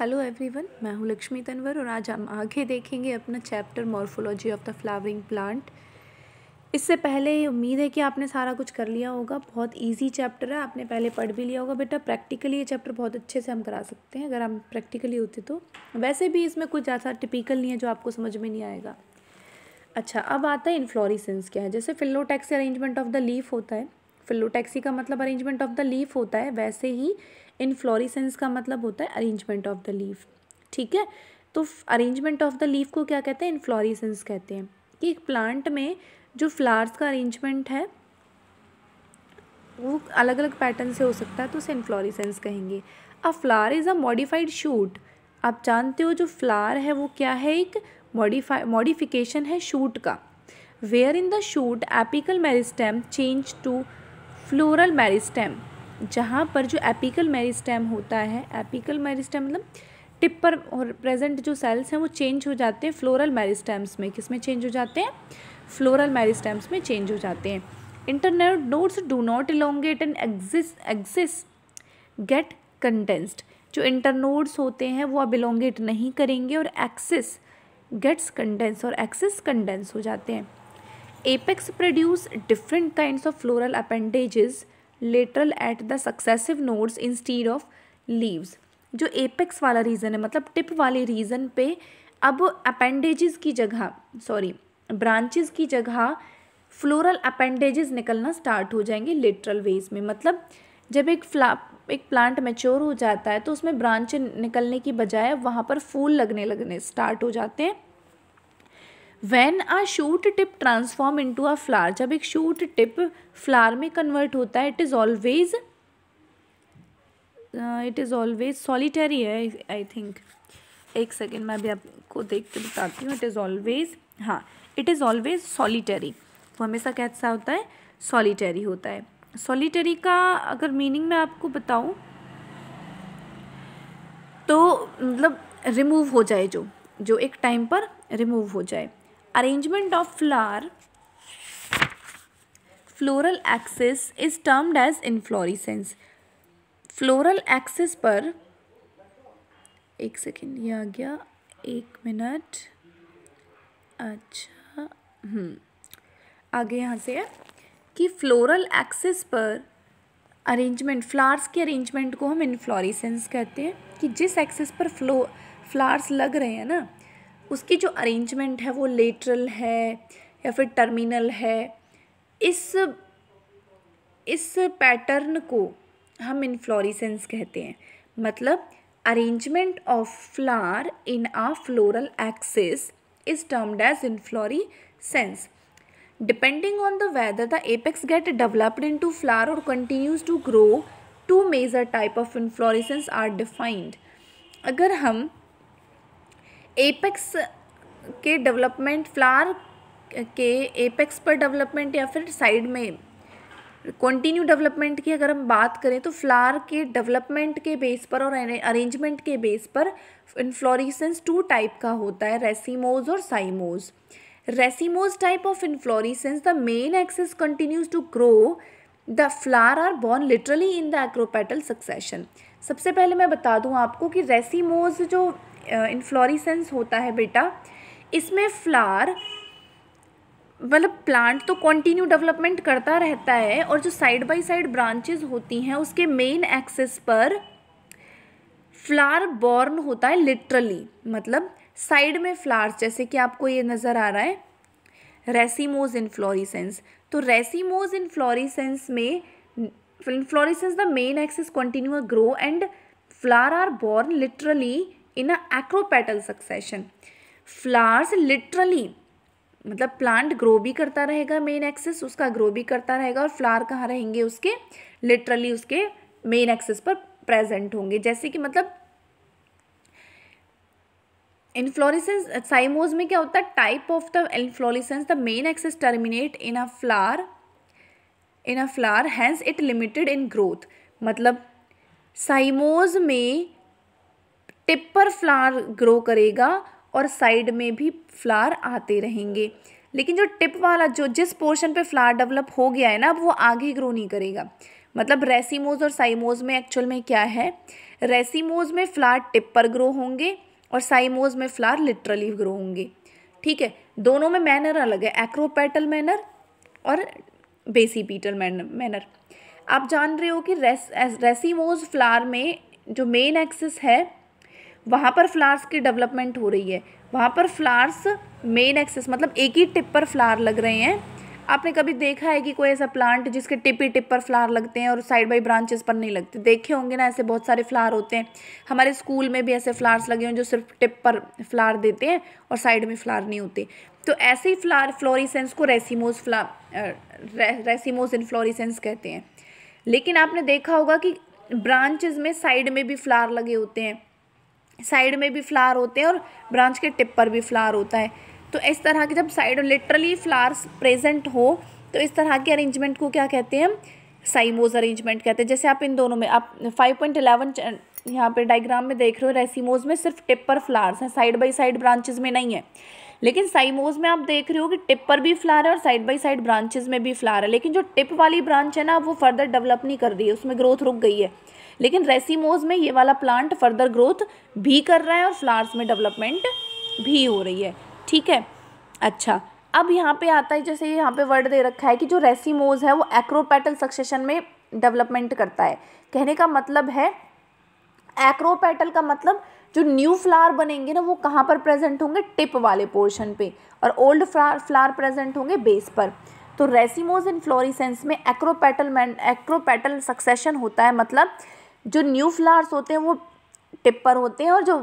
Hello everyone, मैं हूँ लक्ष्मी तनवर और आज हम आगे देखेंगे अपना chapter morphology of the flowering plant. इससे पहले उम्मीद है कि आपने सारा कुछ कर लिया होगा। बहुत इजी चैप्टर है, आपने पहले पढ़ भी लिया होगा। बेटा प्रैक्टिकली ये चैप्टर बहुत अच्छे से हम करा सकते हैं अगर हम प्रैक्टिकली होते तो। वैसे भी इसमें कुछ ज़्यादा टिपिकल नहीं है जो आपको समझ में नहीं आएगा। अच्छा, अब आता है इन्फ्लोरेसेंस क्या है। जैसे phyllotaxy arrangement of the leaf होता है, फिलोटैक्सी का मतलब अरेंजमेंट ऑफ द लीफ होता है, वैसे ही इन्फ्लोरेसेंस का मतलब होता है अरेंजमेंट ऑफ द लीफ। ठीक है, तो अरेंजमेंट ऑफ द लीफ को क्या कहते हैं? इन्फ्लोरेसेंस कहते हैं। कि एक प्लांट में जो फ्लावर्स का अरेंजमेंट है वो अलग अलग पैटर्न से हो सकता है, तो उसे इन्फ्लोरेसेंस कहेंगे। अ flower is a modified shoot. आप जानते हो जो फ्लावर है वो क्या है? एक मॉडिफिकेशन है शूट का। Where in the shoot apical meristem change to floral meristem. जहाँ पर जो एपिकल मेरिस्टेम होता है, एपिकल मेरिस्टेम मतलब टिप पर और प्रेजेंट जो सेल्स हैं वो चेंज हो जाते हैं फ्लोरल मेरिस्टेम्स में। किस में चेंज हो जाते हैं? फ्लोरल मेरिस्टेम्स में चेंज हो जाते हैं। Internodes do not elongate and axis get condensed. जो इंटरनोड्स होते हैं वो अब इलोंगेट नहीं करेंगे और एक्सिस गेट्स कंडेंस और एक्सिस कंडेंस हो जाते हैं। Apex produce different kinds of floral appendages lateral at the successive nodes instead of leaves. जो एपेक्स वाला रीजन है मतलब टिप वाले रीजन पे अब अपेंडेजेस की जगह ब्रांचेस की जगह फ्लोरल अपेंडेजेस निकलना स्टार्ट हो जाएंगे लेटरल वेज में। मतलब जब एक प्लांट मैच्योर हो जाता है तो उसमें ब्रांच निकलने की बजाय वहाँ पर फूल लगने स्टार्ट हो जाते हैं। When a shoot tip transform into a flower, जब एक शूट टिप फ्लावर में कन्वर्ट होता है, इट इज़ ऑलवेज सॉलिटरी है आई थिंक। एक सेकेंड मैं भी आपको देख के बताती हूँ। It is always solitary. वो हमेशा कैसा होता है? सॉलिटरी होता है। सॉलिटरी का अगर मीनिंग मैं आपको बताऊँ तो मतलब रिमूव हो जाए, जो एक टाइम पर रिमूव हो जाए। Arrangement of floral axis is termed as inflorescence. Floral axis पर एक सेकेंड, ये आ गया, एक मिनट। अच्छा, आगे यहाँ से है कि फ्लोरल एक्सिस पर अरेंजमेंट, फ्लावर्स के अरेंजमेंट को हम इन्फ्लोरेसेंस कहते हैं। कि जिस एक्सिस पर फ्लावर्स लग रहे हैं ना, उसकी जो अरेंजमेंट है वो लेटरल है या फिर टर्मिनल है। इस पैटर्न को हम इन्फ्लोरेसेंस कहते हैं। मतलब arrangement of flower in a floral axis is termed as inflorescence. Depending on the whether the apex get developed into flower or continues to grow, two major type of inflorescence are defined. अगर हम apex के development, flower के apex पर development या फिर side में continue development की अगर हम बात करें तो फ्लावर के डेवलपमेंट के बेस पर और अरेंजमेंट के बेस पर इन्फ्लोरेसेंस टू टाइप का होता है, रेसिमोज और cymose. Racemose type of inflorescence, the main axis continues to grow. The flower are born literally in the acropetal succession. सबसे पहले मैं बता दूं आपको कि रेसिमोज जो इन्फ्लोरेसेंस होता है बेटा, इसमें फ्लावर मतलब प्लांट तो कंटिन्यू डेवलपमेंट करता रहता है और जो साइड बाय साइड ब्रांचेस होती हैं उसके मेन एक्सिस पर फ्लावर बॉर्न होता है लिटरली। मतलब साइड में फ्लावर्स, जैसे कि आपको ये नज़र आ रहा है रेसिमोज इन्फ्लोरेसेंस। तो रेसिमोज इन्फ्लोरेसेंस में inflorescence the main axis continue grow and flower are born literally in a acropetal succession. Flowers literally मतलब प्लांट ग्रो भी करता रहेगा, मेन एक्सिस उसका ग्रो भी करता रहेगा और फ्लावर कहाँ रहेंगे? उसके लिटरली उसके मेन एक्सिस पर प्रेजेंट होंगे। जैसे कि मतलब इन्फ्लोरेसेंस साइमोज में क्या होता है? Type of the inflorescence the main axis terminate in a flower hence it limited in growth. मतलब साइमोज में टिप पर फ्लावर ग्रो करेगा और साइड में भी फ्लावर आते रहेंगे, लेकिन जो टिप वाला जिस पोर्शन पे फ्लावर डेवलप हो गया है ना, अब वो आगे ग्रो नहीं करेगा। मतलब रेसिमोज और साइमोज में एक्चुअल में क्या है? रेसिमोज में फ्लावर टिप पर ग्रो होंगे और साइमोज में फ्लावर लिटरली ग्रो होंगे। ठीक है, दोनों में मैनर अलग है, एक्रोपेटल मैनर और बेसिपीटल मैनर। आप जान रहे हो कि रेसिमोज फ्लावर में जो मेन एक्सिस है वहाँ पर फ्लावर्स की डेवलपमेंट हो रही है, वहाँ पर फ्लावर्स मेन एक्सिस मतलब एक ही टिप पर फ्लावर लग रहे हैं। आपने कभी देखा है कि कोई ऐसा प्लांट जिसके टिप ही टिप पर फ्लावर लगते हैं और साइड बाई ब्रांचेस पर नहीं लगते? देखे होंगे ना, ऐसे बहुत सारे फ्लावर होते हैं। हमारे स्कूल में भी ऐसे फ्लावर्स लगे हैं जो सिर्फ टिप पर फ्लावर देते हैं और साइड में फ्लावर नहीं होते। तो ऐसे ही फ्लोरिसेंस को रेसिमोज इनफ्लोरिसेंस कहते हैं। लेकिन आपने देखा होगा कि ब्रांचेस में साइड में भी फ्लावर लगे होते हैं, साइड में भी फ्लावर होते हैं और ब्रांच के टिप पर भी फ्लावर होता है। तो इस तरह के जब साइड लिटरली फ्लावर्स प्रेजेंट हो तो इस तरह के अरेंजमेंट को क्या कहते हैं? साइमोज अरेंजमेंट कहते हैं। जैसे आप इन दोनों में आप 5.11 यहाँ पे डायग्राम में देख रहे हो, रेसिमोज में सिर्फ टिप पर फ्लावर्स हैं, साइड बाई साइड ब्रांचेस में नहीं है। लेकिन साइमोज में आप देख रहे हो कि टिप पर भी फ्लावर है और साइड बाई साइड ब्रांचेस में भी फ्लावर है। लेकिन जो टिप वाली ब्रांच है ना, वो फर्दर डेवलप नहीं कर रही है, उसमें ग्रोथ रुक गई है। लेकिन रेसिमोज में ये वाला प्लांट फर्दर ग्रोथ भी कर रहा है और फ्लावर्स में डेवलपमेंट भी हो रही है। ठीक है, अच्छा अब यहाँ पे आता है, जैसे यहाँ पे वर्ड दे रखा है कि जो रेसिमोज है वो एक्रोपेटल सक्सेशन में डेवलपमेंट करता है। कहने का मतलब है एक्रोपेटल का मतलब जो न्यू फ्लावर बनेंगे ना वो कहाँ पर प्रेजेंट होंगे? टिप वाले पोर्शन पे, और ओल्ड फ्लावर प्रेजेंट होंगे बेस पर। तो रेसिमोज इनफ्लोरेसेंस में एक्रोपेटल सक्सेशन होता है, मतलब जो न्यू फ्लावर्स होते हैं वो टिप पर होते हैं और जो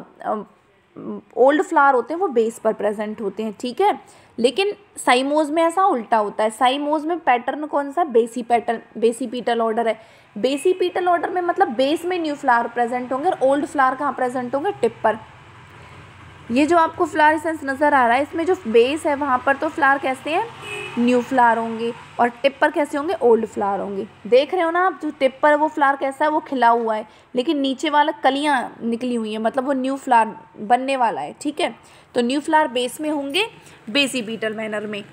ओल्ड फ्लावर होते हैं वो बेस पर प्रेजेंट होते हैं। ठीक है, लेकिन साइमोज में ऐसा उल्टा होता है। साइमोज में पैटर्न कौन सा? बेसिपीटल ऑर्डर है। बेसिपीटल ऑर्डर में मतलब बेस में न्यू फ्लावर प्रेजेंट होंगे और ओल्ड फ्लावर कहाँ प्रेजेंट होंगे? टिप पर। ये जो आपको फ्लावरेसेंस नज़र आ रहा है, इसमें जो बेस है वहाँ पर तो फ्लावर कैसे हैं? न्यू फ्लावर होंगे, और टिप पर कैसे होंगे? ओल्ड फ्लावर होंगे। देख रहे हो ना आप, जो टिप पर है वो फ्लावर कैसा है? वो खिला हुआ है, लेकिन नीचे वाला कलियाँ निकली हुई हैं, मतलब वो न्यू फ्लावर बनने वाला है। ठीक है, तो न्यू फ्लावर बेस में होंगे बेसिपीटल मैनर में।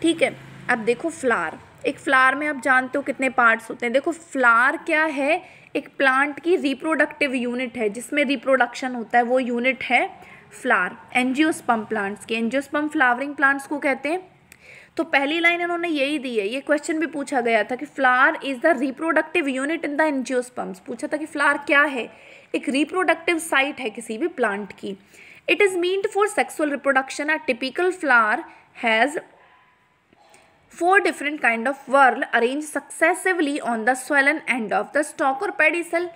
ठीक है, अब देखो फ्लावर, एक फ्लावर में आप जानते हो कितने पार्ट्स होते हैं। देखो फ्लावर क्या है? एक प्लांट की रिप्रोडक्टिव यूनिट है जिसमें रिप्रोडक्शन होता है, वो यूनिट है फ्लावर। एंजियोस्पर्म प्लांट्स के, एंजियोस्पर्म फ्लावरिंग प्लांट्स को कहते हैं। तो पहली लाइन इन्होंने यही दी है। ये क्वेश्चन भी पूछा गया था कि flower is the reproductive unit in the angiosperms. पूछा था कि फ्लावर क्या है? एक रिप्रोडक्टिव साइट है किसी भी प्लांट की। It is meant for sexual reproduction. A typical flower has 4 different kind of whorl arranged successively on the swollen end of the stalk or pedicel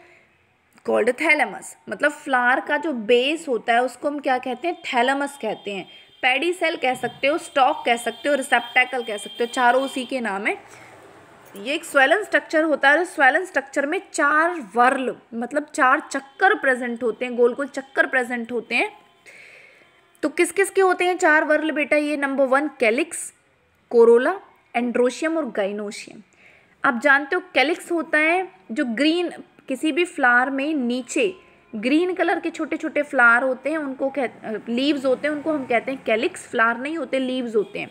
called thalamus। मतलब flower का जो base होता है उसको हम क्या कहते हैं? थैलेमस कहते हैं। पेडिसेल कह सकते हो, स्टॉक कह सकते हो, रिसेप्टेकल कह सकते हो, चारों उसी के नाम है। ये एक स्वेलन स्ट्रक्चर होता है। स्वेलन स्ट्रक्चर में 4 वर्ल मतलब 4 चक्कर प्रेजेंट होते हैं, गोल गोल चक्कर प्रेजेंट होते हैं। तो किस किस के होते हैं 4 वर्ल बेटा? ये नंबर 1 कैलिक्स, कोरोला, एंड्रोशियम और गाइनोशियम। आप जानते हो कैलिक्स होता है जो ग्रीन, किसी भी फ्लावर में नीचे ग्रीन कलर के छोटे छोटे फ्लावर होते हैं, उनको लीव्स होते हैं, उनको हम कहते हैं कैलिक्स। फ्लावर नहीं होते, लीव्स होते हैं।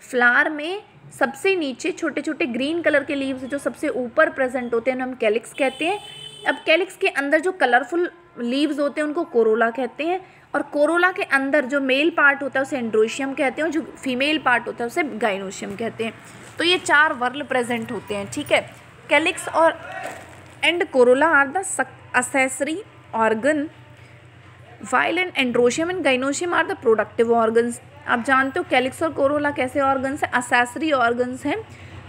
फ्लावर में सबसे नीचे छोटे छोटे ग्रीन कलर के लीव्स जो सबसे ऊपर प्रेजेंट होते हैं हम कैलिक्स कहते हैं। अब कैलिक्स के अंदर जो कलरफुल लीव्स होते हैं उनको कोरोला कहते हैं, और कोरोला के अंदर जो मेल पार्ट होता है उसे एंड्रोशियम कहते हैं, और जो फीमेल पार्ट होता है उसे गाइनोशियम कहते हैं। तो ये 4 वर्ल प्रेजेंट होते हैं। ठीक है, कैलिक्स और and corolla are the accessory organ while an androecium and gynoecium are the productive organs. आप जानते हो कैलिक्स और कोरोला कैसे ऑर्गन्स हैं? असेसरी ऑर्गन्स हैं,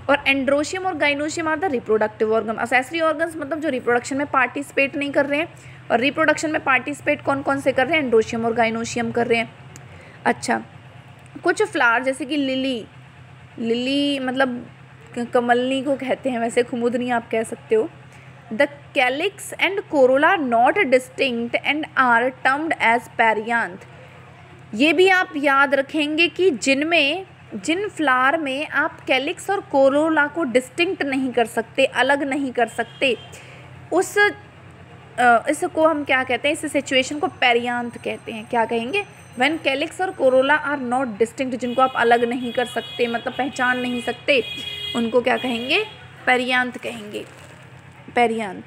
और एंड्रोशियम और gynoecium are the reproductive organ. Accessory organs मतलब जो रिप्रोडक्शन में पार्टिसिपेट नहीं कर रहे हैं, और रिप्रोडक्शन में पार्टिसिपेट कौन कौन से कर रहे हैं? एंड्रोशियम और गाइनोशियम कर रहे हैं। अच्छा, कुछ फ्लावर जैसे कि लिली मतलब कमलनी को कहते हैं, वैसे कुमुदनी आप कह सकते हो। The calyx and corolla not distinct and are termed as perianth. ये भी आप याद रखेंगे कि जिन फ्लावर में आप कैलिक्स और कोरोला को डिस्टिंक्ट नहीं कर सकते, अलग नहीं कर सकते, इसको हम क्या कहते हैं? इस सिचुएशन को पेरियांथ कहते हैं। क्या कहेंगे? व्हेन कैलिक्स और कोरोला आर नॉट डिस्टिंक्ट, जिनको आप अलग नहीं कर सकते, मतलब पहचान नहीं सकते, उनको क्या कहेंगे? पेरियांथ कहेंगे, perianth.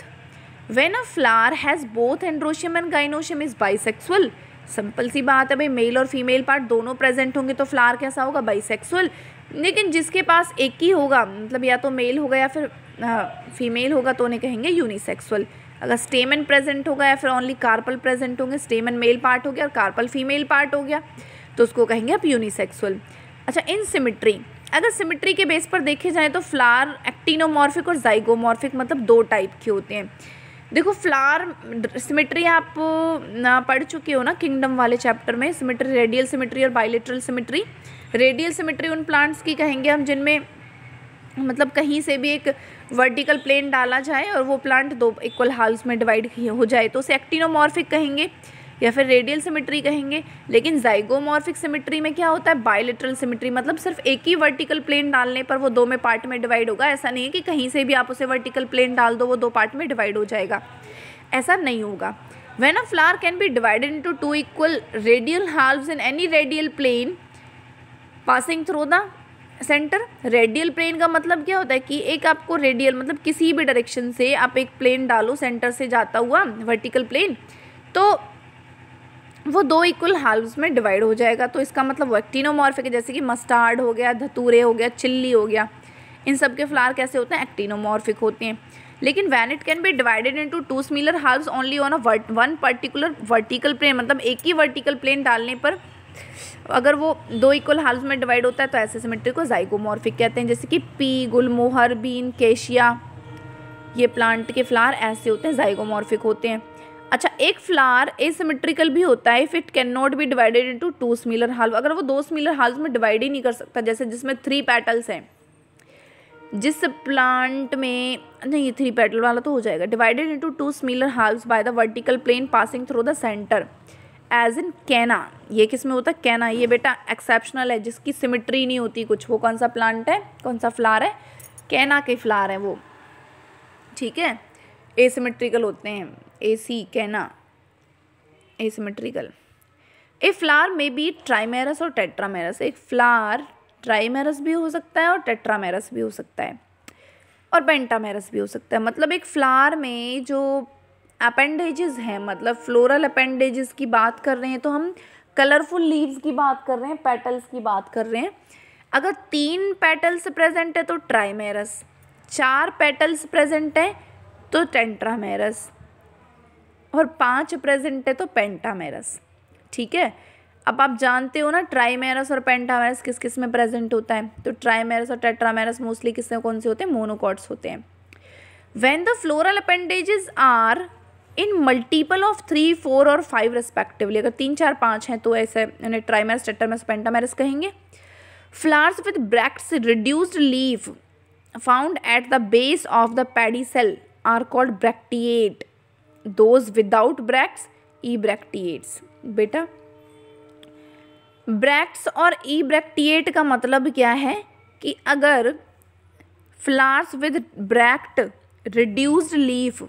When a flower has both androecium and gynoecium is bisexual. Simple सी बात है भाई, मेल और फीमेल पार्ट दोनों प्रेजेंट होंगे तो फ्लावर कैसा होगा, बाइसेक्सुअल। लेकिन जिसके पास एक ही होगा, मतलब या तो मेल होगा या फिर फीमेल होगा, तो उन्हें कहेंगे यूनिसेक्सुअल। अगर स्टेमन प्रेजेंट होगा या फिर ओनली कार्पल प्रेजेंट होंगे, स्टेमन मेल पार्ट हो गया और कार्पल फीमेल पार्ट हो गया, तो उसको कहेंगे आप यूनिसेक्सुअल। अच्छा, इन सिमिट्री, अगर सिमिट्री के बेस पर देखे जाए तो फ्लावर एक्टिनोमॉर्फिक और जाइगोमॉर्फिक मतलब दो टाइप के होते हैं। देखो फ्लावर सिमिट्री आप पढ़ चुके हो ना किंगडम वाले चैप्टर में, सिमिट्री, रेडियल सिमिट्री और बाइलेटरल सिमिट्री। रेडियल सिमिट्री उन प्लांट्स की कहेंगे हम जिनमें मतलब कहीं से भी एक वर्टिकल प्लेन डाला जाए और वो प्लांट दो इक्वल हाल्स में डिवाइड हो जाए तो उसे एक्टिनोमॉर्फिक कहेंगे या फिर रेडियल सिमिट्री कहेंगे। लेकिन जाइगोमॉर्फिक सिमिट्री में क्या होता है, बायलैटरल सिमिट्री, मतलब सिर्फ एक ही वर्टिकल प्लेन डालने पर वो दो में पार्ट में डिवाइड होगा। ऐसा नहीं है कि कहीं से भी आप उसे वर्टिकल प्लेन डाल दो वो दो पार्ट में डिवाइड हो जाएगा, ऐसा नहीं होगा। When a flower can be divided into two equal radial halves in any radial plane passing through the centre. Radial plane का मतलब क्या होता है कि एक आपको रेडियल मतलब किसी भी डायरेक्शन से आप एक प्लेन डालो सेंटर से जाता हुआ वर्टिकल प्लेन, तो वो दो इक्वल हाल्व्स में डिवाइड हो जाएगा। तो इसका मतलब वो एक्टिनोमॉर्फिक है, जैसे कि मस्टार्ड हो गया, धतूरे हो गया, चिल्ली हो गया, इन सब के फ्लावर कैसे होते हैं, एक्टिनोमॉर्फिक होते हैं। लेकिन when it can be divided into two similar halves only on a one particular vertical plane, मतलब एक ही वर्टिकल प्लेन डालने पर अगर वो दो इक्वल हाल्व्स में डिवाइड होता है तो ऐसे सिमिट्री को जाइगोमॉर्फिक कहते हैं। जैसे कि पी, गुलमोहर, बीन, केशिया, ये प्लांट के फ्लावर ऐसे होते हैं, जाइगोमॉर्फिक होते हैं। अच्छा, एक फ्लावर एसिमेट्रिकल भी होता है if it can not be divided into two similar halve, अगर वो दो सिमिलर हाल्व्स में डिवाइड ही नहीं कर सकता, जैसे जिसमें 3 पेटल्स हैं, जिस प्लांट में नहीं 3 पेटल वाला तो हो जाएगा, divided into two similar halves by the vertical plane passing through the centre as in canna. ये किस में होता है, कैना। ये बेटा एक्सेप्शनल है, जिसकी सिमिट्री नहीं होती कुछ, वो कौन सा प्लांट है, कौन सा फ्लावर है, कैना के फ्लावर है वो, ठीक है। एसिमेट्रिकल होते हैं, एसी कैना, एसिमेट्रिकल। ए फ्लावर में बी ट्राइमेरस और टेट्रामेरस, एक फ्लावर ट्राइमेरस भी हो सकता है और टेट्रामेरस भी हो सकता है और पेंटामेरस भी हो सकता है। मतलब एक फ्लावर में जो अपेंडेजेस हैं, मतलब फ्लोरल अपेंडेजेस की बात कर रहे हैं तो हम कलरफुल लीव्स की बात कर रहे हैं, पेटल्स की बात कर रहे हैं। अगर 3 पेटल्स प्रेजेंट है तो ट्राइमेरस, 4 पेटल्स प्रेजेंट है तो टेट्रामेरस और 5 प्रेजेंट है तो पेंटामेरस, ठीक है। अब आप जानते हो ना ट्राइमेरस और पेंटामेरस किस किस में प्रेजेंट होता है, तो ट्राइमेरस और टेट्रामेरस मोस्टली किस में कौन से होते हैं, मोनोकॉट्स होते हैं। When the floral appendages are in multiple of 3, 4 और 5 रेस्पेक्टिवली, अगर 3, 4, 5 हैं तो ऐसे उन्हें ट्राइमेरस, टेट्रामेरस, पेंटामेरस कहेंगे। Flowers with bracts reduced leaf found at the base of the pedicel are called bracteate, those without bracts ebracteates. बेटा bracts और ईब्रैक्टिएट का मतलब क्या है कि अगर flowers with bract reduced leaf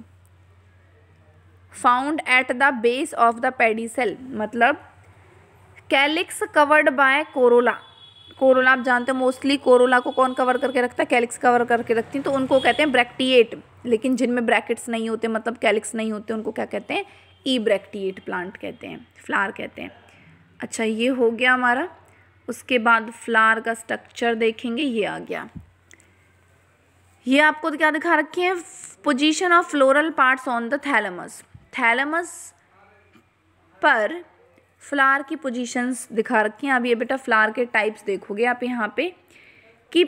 found at the base of the pedicel, मतलब calyx covered by corolla. Corolla आप जानते हो मोस्टली कोरोला को कौन कवर करके रखता है, कैलिक्स कवर करके रखती हैं, तो उनको कहते हैं ब्रैक्टिएट। लेकिन जिनमें ब्रैकेट्स नहीं होते, मतलब कैलिक्स नहीं होते, उनको क्या कहते हैं, ईब्रैक्टिएट प्लांट कहते हैं, फ्लावर कहते हैं। अच्छा, ये हो गया हमारा। उसके बाद फ्लावर का स्ट्रक्चर देखेंगे, ये आ गया। ये आपको क्या दिखा रखे हैं, position of floral parts on the thalamus. Thalamus पर फ्लावर की पोजीशंस दिखा रखी हैं। अब ये बेटा फ्लावर के टाइप्स देखोगे आप यहाँ पे कि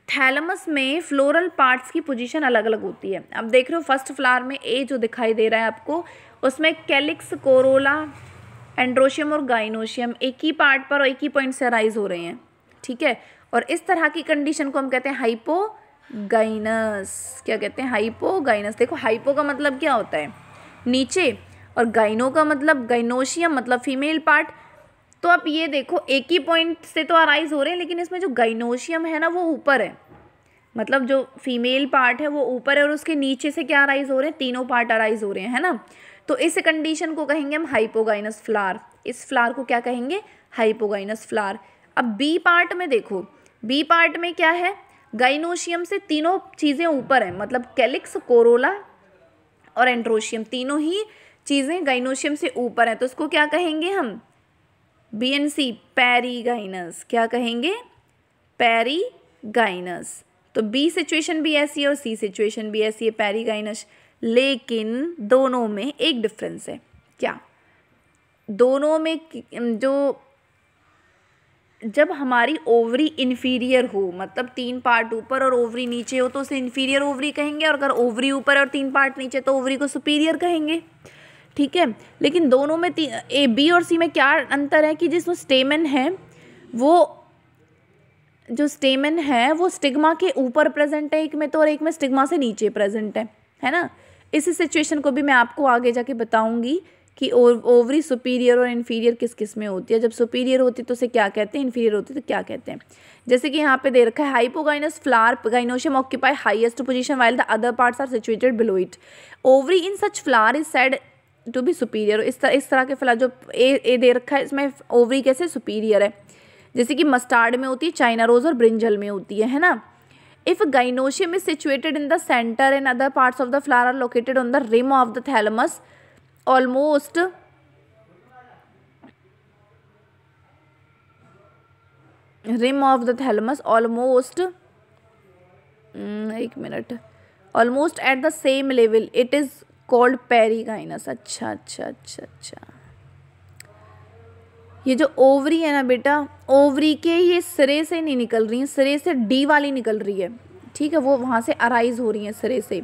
थैलेमस में फ्लोरल पार्ट्स की पोजीशन अलग अलग होती है। अब देख रहे हो फर्स्ट फ्लावर में ए जो दिखाई दे रहा है आपको, उसमें कैलिक्स, कोरोला, एंड्रोशियम और गाइनोशियम एक ही पार्ट पर और एक ही पॉइंट से अराइज हो रहे हैं, ठीक है। और इस तरह की कंडीशन को हम कहते हैं हाइपोगाइनस। क्या कहते हैं, हाइपोगाइनस। देखो हाइपो का मतलब क्या होता है, नीचे, और गाइनो का मतलब गाइनोशियम मतलब फीमेल पार्ट। तो अब ये देखो एक ही पॉइंट से तो अराइज हो रहे हैं, लेकिन इसमें जो गाइनोशियम है ना वो ऊपर है, मतलब जो फीमेल पार्ट है वो ऊपर है और उसके नीचे से क्या अराइज हो रहे हैं, तीनों पार्ट अराइज हो रहे हैं, है ना। तो इस कंडीशन को कहेंगे हम हाइपोगाइनस फ्लावर। इस फ्लावर को क्या कहेंगे, हाइपोगाइनस फ्लावर। अब बी पार्ट में देखो, बी पार्ट में क्या है, गाइनोशियम से तीनों चीज़ें ऊपर हैं, मतलब कैलिक्स, कोरोला, और एंड्रोशियम, तीनों ही चीज़ें गाइनोशियम से ऊपर हैं, तो उसको क्या कहेंगे हम? B and C, perigynous. क्या कहेंगे? पेरीगाइनस। तो बी सिचुएशन भी ऐसी है और सी सिचुएशन भी ऐसी है, पेरीगाइनस। लेकिन दोनों में एक डिफरेंस है। क्या? दोनों में जो जब हमारी ओवरी इन्फीरियर हो, मतलब 3 पार्ट ऊपर और ओवरी नीचे हो, तो उसे इन्फीरियर ओवरी कहेंगे, और अगर ओवरी ऊपर और 3 पार्ट नीचे तो ओवरी को सुपीरियर कहेंगे। ठीक है, लेकिन दोनों में ए, बी और सी में क्या अंतर है कि जिसमें स्टेमन है वो, जो स्टेमन है वो स्टिग्मा के ऊपर प्रेजेंट है एक में तो, और एक में स्टिग्मा से नीचे प्रेजेंट है ना। इस सिचुएशन को भी मैं आपको आगे जाके बताऊंगी कि ओवरी सुपीरियर और इन्फीरियर किस किस में होती है। जब सुपीरियर होती है तो उसे क्या कहते हैं, इन्फीरियर होती है तो क्या कहते हैं। जैसे कि यहाँ पे दे रखा है, hypogynous flower gynoecium occupy highest position while the other parts are situated below it. Ovary in such flower is said to be superior. इस तरह के फ्लावर जो ए दे रखा है, इसमें ओवरी कैसे सुपीरियर है। जैसे कि मस्टार्ड में होती है, चाइना रोज और ब्रिंजल में होती है ना। If gynoecium is situated in the centre and other parts of the flower are located on the rim of the thalamus almost एक minute, almost at the same level, it is called perigynous. अच्छा, ये जो ovary है ना बेटा, ovary के ये सिरे से नहीं निकल रही है, सिरे से डी वाली निकल रही है। ठीक है, वो वहाँ से अराइज हो रही है, सिरे से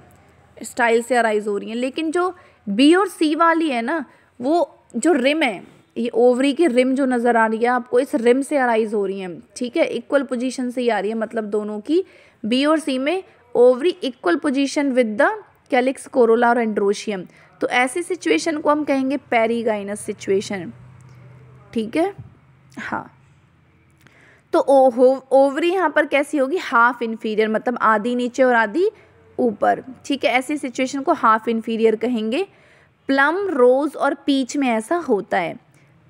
स्टाइल से अराइज हो रही है। लेकिन जो बी और सी वाली है ना, वो जो रिम है, ये ओवरी की रिम जो नज़र आ रही है आपको, इस रिम से अराइज हो रही है। ठीक है, इक्वल पोजीशन से ही आ रही है, मतलब दोनों की बी और सी में ovary equal position with the calyx, Corolla और एंड्रोशियम। तो ऐसी सिचुएशन को हम कहेंगे पेरीगाइनस सिचुएशन। ठीक है, हाँ। तो ओवरी यहाँ पर कैसी होगी? हाफ इन्फीरियर, मतलब आधी नीचे और आधी ऊपर। ठीक है, ऐसी सिचुएशन को हाफ इन्फीरियर कहेंगे। प्लम, रोज और पीच में ऐसा होता है,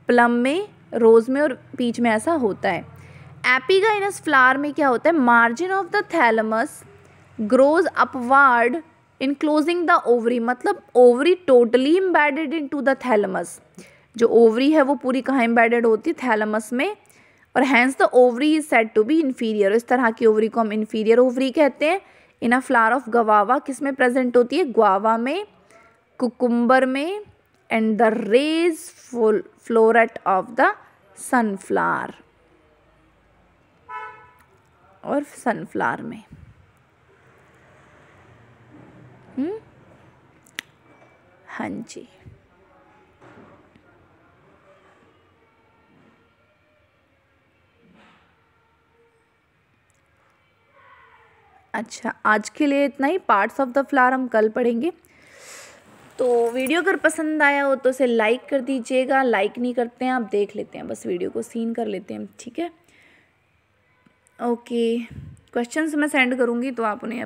प्लम में, रोज में और पीच में ऐसा होता है। एपिगाइनस फ्लावर में क्या होता है? Margin of the thalamus grows upward enclosing the ovary, मतलब ovary totally embedded into the thalamus. जो ओवरी है वो पूरी कहाँ एम्बेडेड होती है? थैलेमस में, और hence the ovary is said to be inferior. इस तरह की ओवरी को हम इन्फीरियर ओवरी कहते हैं। इन अ फ्लावर ऑफ गवावा, किस में प्रेजेंट होती है? ग्वावा में, कुकुम्बर में, and the rays floret of the sunflower, और सनफ्लावर में। हाँ जी, अच्छा, आज के लिए इतना ही। पार्ट्स ऑफ द फ्लावर हम कल पढ़ेंगे। तो वीडियो अगर पसंद आया हो तो इसे लाइक कर दीजिएगा। लाइक नहीं करते हैं, आप देख लेते हैं, बस वीडियो को सीन कर लेते हैं। ठीक है, ओके। क्वेश्चंस मैं सेंड करूँगी तो आप उन्हें